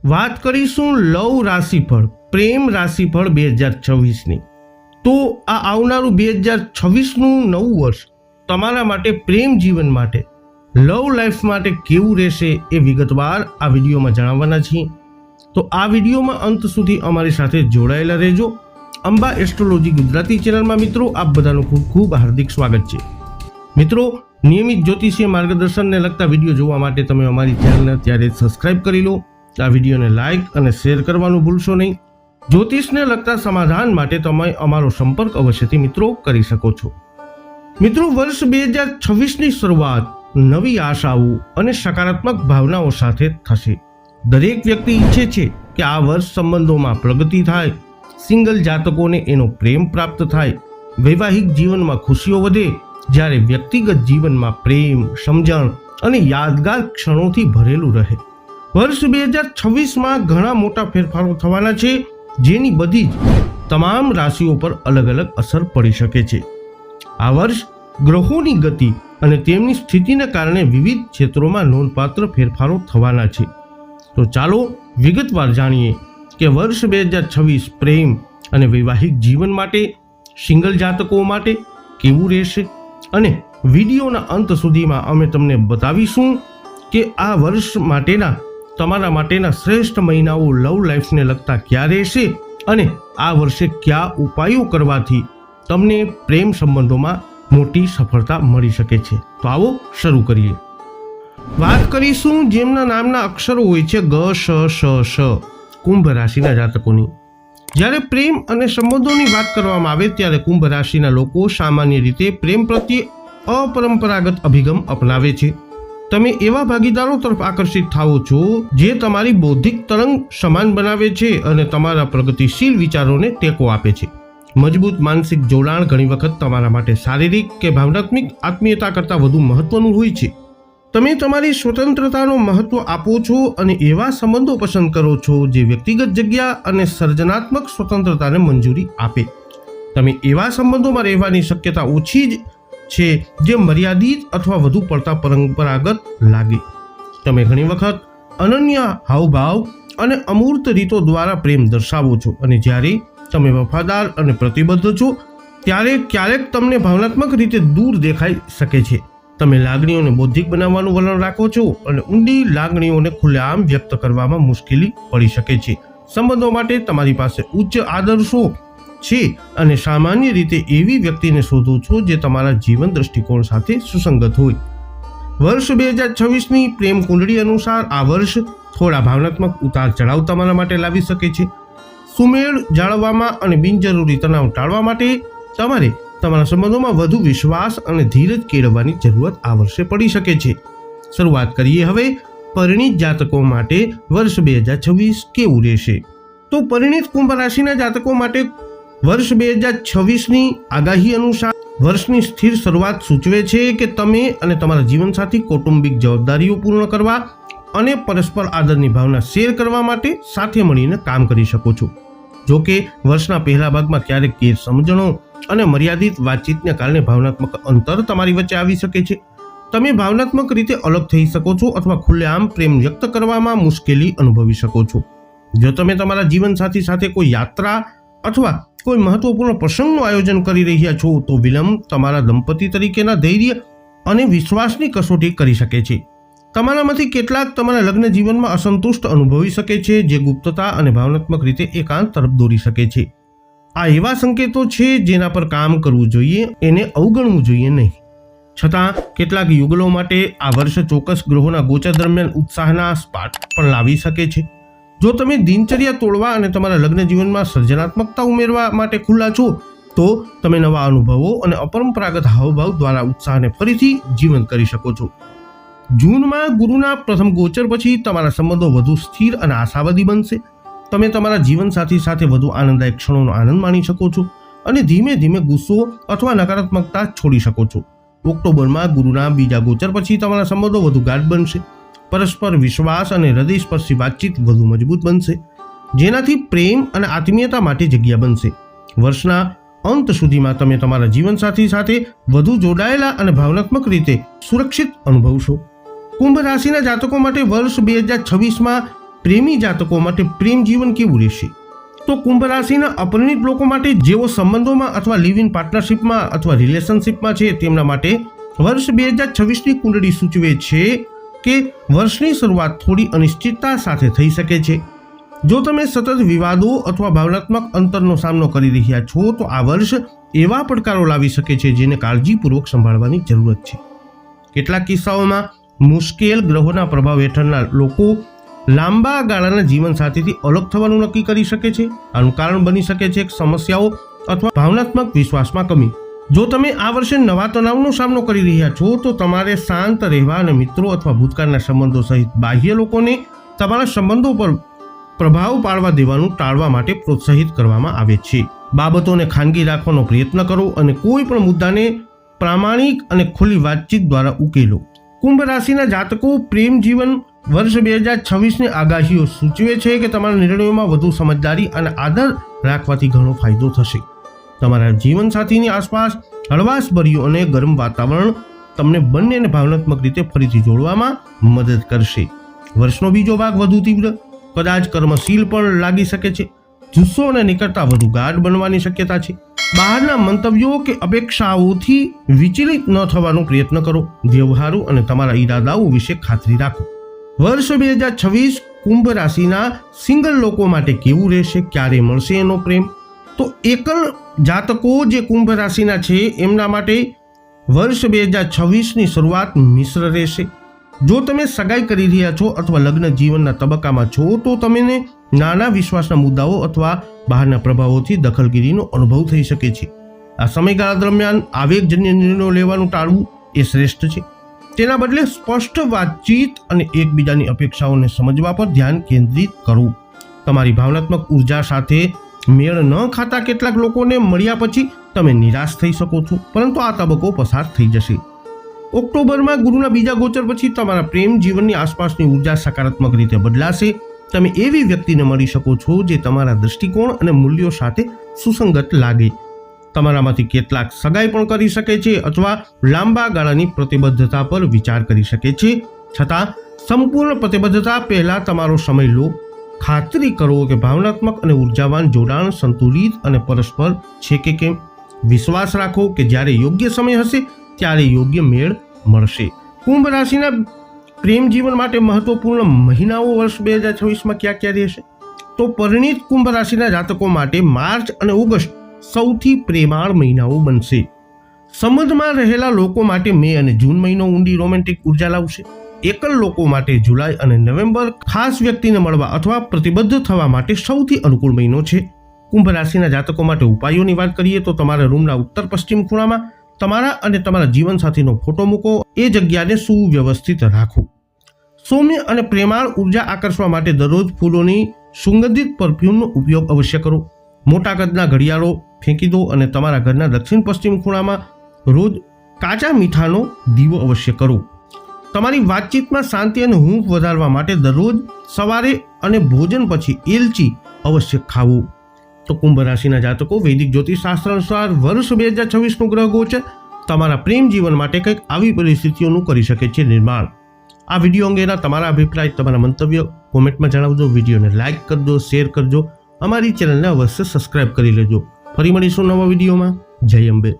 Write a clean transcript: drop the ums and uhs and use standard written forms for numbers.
વાત કરીશું લવ રાશિફળ, પ્રેમ રાશિફળ 2026ની। તો આ આવનારું 2026નું નવું વર્ષ તમારા માટે પ્રેમ જીવન માટે, લવ લાઈફ માટે કેવું રહેશે એ વિગતવાર આ વિડીયોમાં જણાવવાના છીએ। તો આ વિડીયોમાં અંત સુધી અમારી સાથે જોડાયેલા રહેજો। અંબા એસ્ટ્રોલોજી ગુજરાતી ચેનલમાં મિત્રો આપ બધાનું ખૂબ ખૂબ હાર્દિક સ્વાગત છે। મિત્રો, નિયમિત જ્યોતિષીય માર્ગદર્શનને લગતા વિડીયો જોવા માટે તમે અમારી ચેનલને અત્યારે સબસ્ક્રાઇબ કરી લો। આ વિડીયોને લાઇક અને શેર કરવાનું ભૂલશો નહીં। જ્યોતિષને લગતા સમાધાન માટે તમે અમારો સંપર્ક અવશ્યથી મિત્રો કરી શકો છો। મિત્રો, વર્ષ 2026ની શરૂઆત નવી આશાઓ અને સકારાત્મક ભાવનાઓ સાથે થશે। દરેક વ્યક્તિ ઈચ્છે છે કે આ વર્ષ સંબંધોમાં પ્રગતિ થાય, સિંગલ જાતકોને એનો પ્રેમ પ્રાપ્ત થાય, વૈવાહિક જીવનમાં ખુશીઓ વધે, જ્યારે વ્યક્તિગત જીવનમાં પ્રેમ, સમજણ અને યાદગાર ક્ષણોથી ભરેલું રહે। વર્ષ 2026માં ઘણા મોટા ફેરફારો થવાના છે, જેની બધી જ તમામ રાશિઓ પર અલગ અલગ અસર પડી શકે છે। આ વર્ષ ગ્રહોની ગતિ અને તેમની સ્થિતિને કારણે વિવિધ ક્ષેત્રોમાં નોંધપાત્ર ફેરફારો થવાના છે। તો ચાલો વિગતવાર જાણીએ કે વર્ષ 2026 પ્રેમ અને વૈવાહિક જીવન માટે, સિંગલ જાતકો માટે કેવું રહેશે। અને વિડીયોના અંત સુધીમાં અમે તમને બતાવીશું કે આ વર્ષ માટેના તમારા માટેના શ્રેષ્ઠ મહિનાઓ લવ લાઈફને લગતા ક્યાં રહેશે અને આ વર્ષે કયા ઉપાયો કરવાથી તમને પ્રેમ સંબંધોમાં મોટી સફળતા મળી શકે છે। તો આવો શરૂ કરીએ। વાત કરીશું જેમના નામના અક્ષરો હોય છે ગ, શ, શ, શ, કુંભ રાશિના જાતકોની। જ્યારે પ્રેમ અને સંબંધોની વાત કરવામાં આવે ત્યારે કુંભ રાશિના લોકો સામાન્ય રીતે પ્રેમ પ્રત્યે અપરંપરાગત અભિગમ અપનાવે છે। તમે એવા ભાગીદારો તરફ આકર્ષિત થાઓ છો જે તમારી બૌદ્ધિક તરંગ સમાન બનાવે છે અને તમારા પ્રગતિશીલ વિચારોને ટેકો આપે છે। મજબૂત માનસિક જોડાણ ઘણી વખત તમારા માટે શારીરિક કે ભાવનાત્મક આત્મીયતા કરતાં વધુ મહત્વનું હોય છે। તમે તમારી સ્વતંત્રતાનો મહત્વ આપો છો અને એવા સંબંધો પસંદ કરો છો જે વ્યક્તિગત જગ્યા અને સર્જનાત્મક સ્વતંત્રતાને મંજૂરી આપે। તમે એવા સંબંધોમાં રહેવાની શક્યતા ઓછી જ છે જે મર્યાદિત અથવા વધુ પડતા પરંપરાગત લાગે। તમે ઘણી વખત અનન્ય હાવભાવ અને અમૂર્ત રીતો દ્વારા પ્રેમ દર્શાવો છો અને જ્યારે તમે વફાદાર અને પ્રતિબદ્ધ છો ત્યારે ક્યારેક તમને ભાવનાત્મક રીતે દૂર દેખાઈ શકે છે। તમે લાગણીઓને બૌદ્ધિક બનાવવાનું વલણ રાખો છો અને ઊંડી લાગણીઓને ખુલ્લેઆમ વ્યક્ત કરવામાં મુશ્કેલી પડી શકે છે। સંબંધો માટે તમારી પાસે ઉચ્ચ આદર્શો છે અને સામાન્ય રીતે એવી વ્યક્તિને શોધો છો જે તમારા જીવન દ્રષ્ટિકોણ સાથે સુસંગત હોય। વર્ષ 2026ની પ્રેમ કુંડળી અનુસાર આ વર્ષ થોડા ભાવનાત્મક ઉતાર ચઢાવ તમારા માટે લાવી શકે છે। સુમેળ જાળવવામાં અને બિનજરૂરી તણાવ ટાળવા માટે તમારે તમારા સંબંધોમાં વધુ વિશ્વાસ અને ધીરજ કેળવવાની જરૂરત આ વર્ષે પડી શકે છે। શરૂઆત કરીએ હવે પરિણીત જાતકો માટે વર્ષ 2026 કેવું રહેશે। તો પરિણીત કુંભ રાશિના જાતકો માટે વર્ષ 2026ની આગાહી અનુસાર વર્ષની સ્થિર શરૂઆત સૂચવે છે કે તમે અને તમારા જીવનસાથી કૌટુંબિક જવાબદારીઓ પૂર્ણ કરવા અને પરસ્પર આદરની ભાવના શેર કરવા માટે સાથે મળીને કામ કરી શકો છો। જો કે વર્ષના પહેલા ભાગમાં ક્યારેક ગેરસમજણો અને મર્યાદિત વાતચીતને કારણે ભાવનાત્મક અંતર તમારી વચ્ચે આવી શકે છે। તમે ભાવનાત્મક રીતે અલગ થઈ શકો છો અથવા ખુલ્લેઆમ પ્રેમ વ્યક્ત કરવામાં મુશ્કેલી અનુભવી શકો છો। જો તમે તમારા જીવનસાથી સાથે કોઈ યાત્રા અથવા કોઈ મહત્વપૂર્ણ પ્રસંગનું આયોજન કરી રહ્યા છો તો વિલંબ તમારા દંપતી તરીકેના ધૈર્ય અને વિશ્વાસની કસોટી કરી શકે છે। તમારામાંથી કેટલાક તમારા લગ્ન જીવનમાં અસંતુષ્ટ અનુભવી શકે છે જે ગુપ્તતા અને ભાવનાત્મક રીતે એકાંત તરફ દોરી શકે છે। આ એવા સંકેતો છે જેના પર કામ કરવું જોઈએ, એને અવગણવું જોઈએ નહીં। છતાં કેટલાક યુગલો માટે આ વર્ષ ચોક્કસ ગ્રહોના ગોચર દરમિયાન ઉત્સાહના સ્પાર્ક પણ લાવી શકે છે। જો તમે દિનચર્યા તોડવા અને તમારા લગ્ન જીવનમાં સર્જનાત્મકતા ઉમેરવા માટે ખુલ્લા છો તો તમે નવા અનુભવો અને અપરંપરાગત હાવભાવ દ્વારા ઉત્સાહને ફરીથી જીવંત કરી શકો છો। જૂનમાં ગુરુના પ્રથમ ગોચર પછી તમારા સંબંધો વધુ સ્થિર અને આશાવાદી બનશે। તમે તમારા જીવનસાથી સાથે વધુ આનંદદાયક ક્ષણોનો આનંદ માણી શકો છો અને ધીમે ધીમે ગુસ્સો અથવા નકારાત્મકતા છોડી શકો છો। ઓક્ટોબરમાં ગુરુના બીજા ગોચર પછી તમારા સંબંધો વધુ ગાઢ બનશે। પરસ્પર વિશ્વાસ અને હૃદયસ્પર્શી વાતચીત વધુ મજબૂત બનશે, જેનાથી પ્રેમ અને આત્મીયતા માટે જગ્યા બનશે। વર્ષના અંત સુધીમાં તમે તમારા જીવનસાથી સાથે વધુ જોડાયેલા અને ભાવનાત્મક રીતે સુરક્ષિત અનુભવશો। કુંભ રાશિના જાતકો માટે વર્ષ 2026માં પ્રેમી જાતકો માટે પ્રેમ જીવન કેવું રહેશે? તો કુંભ રાશિના અપરિણિત લોકો માટે, જેઓ સંબંધોમાં અથવા લિવ ઇન પાર્ટનરશિપમાં અથવા રિલેશનશિપમાં છે, તેમના માટે વર્ષ 2026ની કુંડળી સૂચવે છે કે વર્ષની શરૂઆત થોડી અનિશ્ચિતતા સાથે થઈ શકે છે. જો તમે સતત વિવાદો અથવા ભાવનાત્મક અંતરનો સામનો કરી રહ્યા છો, તો આ વર્ષ એવા પડકારો લાવી શકે છે જેને કાળજીપૂર્વક સંભાળવાની જરૂરત છે. કેટલાક કિસ્સાઓમાં મુશ્કેલ ગ્રહોના પ્રભાવ હેઠળના લોકો લાંબા ગાળાના જીવનસાથીથી અલગ થવાનું નક્કી કરી શકે છે. આનું કારણ બની શકે છે સમસ્યાઓ અથવા ભાવનાત્મક વિશ્વાસમાં કમી. જો તમે આ વર્ષે નવા તણાવનો સામનો કરી રહ્યા છો, તો તમારે શાંત રહેવા અને મિત્રો અથવા ભૂતકાળના સંબંધો સહિત બાહ્ય લોકોને તમારા સંબંધો પર પ્રભાવ પાડવા દેવાનું ટાળવા માટે પ્રોત્સાહિત કરવામાં આવે છે. બાબતોને ખાનગી રાખવાનો પ્રયત્ન કરો અને કોઈ પણ મુદ્દાને પ્રામાણિક અને ખુલ્લી વાતચીત દ્વારા ઉકેલો. કુંભ રાશિના જાતકો પ્રેમ જીવન વર્ષ 2026ની આગાહીઓ સૂચવે છે કે તમારા નિર્ણયોમાં વધુ સમજદારી અને આદર રાખવાથી ઘણો ફાયદો થશે. તમારા જીવનસાથીની આસપાસ હળવાશભર્યું અને ગરમ વાતાવરણ તમને બંનેને ભાવનાત્મક રીતે ફરીથી જોડવામાં મદદ કરશે. વર્ષનો બીજો ભાગ વધુ તીવ્ર, કદાચ કર્મશીલ પણ લાગી શકે છે. જુસ્સો અને નિકટતા વધુ ગાઢ બનવાની શક્યતા છે. બહારના મંતવ્યો કે અપેક્ષાઓથી વિચલિત ન થવાનો પ્રયત્ન કરો. વ્યવહારો અને તમારા ઈરાદાઓ વિશે ખાતરી રાખો. વર્ષ 2026 કુંભ રાશિના સિંગલ લોકો માટે કેવું રહેશે? ક્યારે મળશે એનો પ્રેમ? તો એકલ જાતકો જે કુંભ રાશિના છે, એમના માટે વર્ષ 2026ની શરૂઆત મિશ્ર રહેશે. જો તમે સગાઈ કરી રહ્યા છો અથવા લગ્ન જીવનના તબક્કામાં છો, તો તમને નાના વિશ્વાસના મુદ્દાઓ અથવા બહારના પ્રભાવોથી દખલગીરીનો અનુભવ થઈ શકે છે. આ સમયગાળા દરમિયાન આવેગજન્ય નિર્ણયો લેવાનું ટાળવું એ શ્રેષ્ઠ છે. તેના બદલે સ્પષ્ટ વાતચીત અને એકબીજાની અપેક્ષાઓને સમજવા પર ધ્યાન કેન્દ્રિત કરો. તમારી ભાવનાત્મક ઉર્જા સાથે મેળ ન ખાતા કેટલાક લોકોને મળ્યા પછી તમે નિરાશ થઈ શકો છો, પરંતુ આ તબક્કો પસાર થઈ જશે. ઓક્ટોબરમાં ગુરુના બીજા ગોચર પછી તમારા પ્રેમ જીવનની આસપાસની ઉર્જા સકારાત્મક રીતે બદલાશે. તમે એવી વ્યક્તિને મળી શકો છો જે તમારા દૃષ્ટિકોણ અને મૂલ્યો સાથે સુસંગત લાગે. તમારામાંથી કેટલાક સગાઈ પણ કરી શકે છે અથવા લાંબા ગાળાની પ્રતિબદ્ધતા પર વિચાર કરી શકે છે. છતાં સંપૂર્ણ પ્રતિબદ્ધતા પહેલા તમારો સમય લો. ખાતરી કરો કે ભાવનાત્મક અને ઉર્જાવાન જોડાણ સંતુલિત અને પરસ્પર છે કે કેમ. વિશ્વાસ રાખો કે જ્યારે યોગ્ય સમય હશે ત્યારે યોગ્ય મેળ મળશે. કુંભ રાશિના પ્રેમ જીવન માટે મહત્વપૂર્ણ મહિનાઓ વર્ષ 2026માં ક્યાં ક્યાં રહેશે? તો પરિણીત કુંભ રાશિના જાતકો માટે માર્ચ અને ઓગસ્ટ સૌથી પ્રેમાળ મહિનાઓ બનશે. સંબંધમાં રહેલા લોકો માટે મે અને જૂન મહિનો ઊંડી રોમેન્ટિક ઉર્જા લાવશે. એકલ લોકો માટે જુલાઈ અને નવેમ્બર ખાસ વ્યક્તિને મળવા અથવા પ્રતિબદ્ધ થવા માટે સૌથી અનુકૂળ મહિનો છે. કુંભ રાશિના જાતકો માટે ઉપાયોની વાત કરીએ તો તમારા રૂમના ઉત્તર પશ્ચિમ ખૂણામાં તમારા અને તમારા જીવનસાથીનો ફોટો મૂકો. એ જગ્યાને સુવ્યવસ્થિત રાખો. સૌમ્ય અને પ્રેમાળ ઉર્જા આકર્ષવા માટે દરરોજ ફૂલોની સુગંધિત પરફ્યુમનો ઉપયોગ અવશ્ય કરો. મોટા કદના ઘડિયાળો ફેંકી દો અને તમારા ઘરના દક્ષિણ પશ્ચિમ ખૂણામાં રોજ કાચા મીઠાનો દીવો અવશ્ય કરો. તમારી વાતચીતમાં શાંતિ અને હૂંફ વધારવા માટે દરરોજ સવારે અને ભોજન પછી એલચી અવશ્ય ખાવો. તો કુંભ રાશિના જાતકો, વૈદિક જ્યોતિષશાસ્ત્ર અનુસાર વર્ષ 2026નું ગ્રહ ગોચર તમારા પ્રેમ જીવન માટે કંઈક આવી પરિસ્થિતિઓનું કરી શકે છે નિર્માણ. આ વિડીયો અંગેના તમારા અભિપ્રાય, તમારા મંતવ્ય કોમેન્ટમાં જણાવજો. વિડીયોને લાઇક કરજો, શેર કરજો. અમારી ચેનલને અવશ્ય સબસ્ક્રાઇબ કરી લેજો. ફરી મળીશું નવા વિડીયોમાં. જય અંબે.